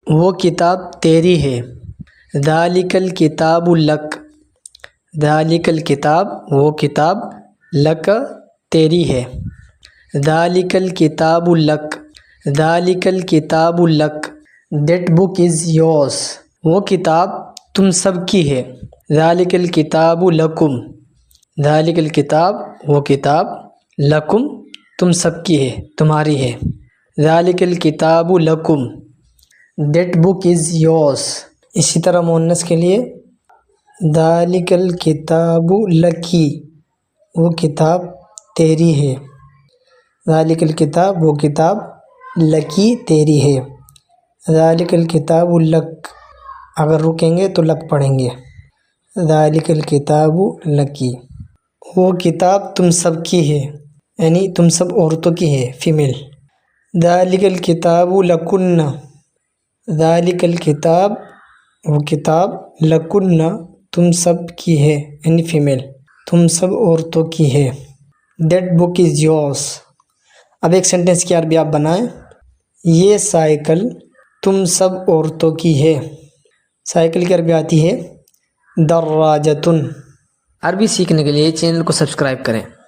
وہ کتاب تیری ہے۔ ذالک الکتاب لک، ذالک الکتاب وہ کتاب، لک تیری ہے۔ ذالک الکتاب لک، ذالک الکتاب لک، دیٹ بک از یورس، وہ کتاب تم سب کی ہے۔ ذالک الکتاب لکم، ذالک الکتاب وہ کتاب، لکم تم سب کی ہے، تمہاری ہے۔ ذالک الکتاب لکم، دیٹ بک از یورس۔ اسی طرح مؤنث کے لیے ذالک الکتاب لکی، وہ کتاب تیری ہے۔ ذالک الکتاب وہ کتاب، لکی تیری ہے۔ ذالک الکتاب لک، اگر رکیں گے تو لک پڑھیں گے۔ ذالک الکتاب لکی، وہ کتاب تم سب کی ہے، یعنی تم سب عورتوں کی ہے، فیمیل۔ ذالک الکتاب لکن، ذالک الکتاب وہ کتاب، لکن تم سب کی ہے، یعنی فیمیل، تم سب عورتوں کی ہے۔ That book is yours. اب ایک سینٹنس کی عربی آپ بنائیں۔ یہ سائیکل تم سب عورتوں کی ہے۔ سائیکل کی عربی آتی ہے دراجتن۔ عربی سیکھنے کے لیے چینل کو سبسکرائب کریں۔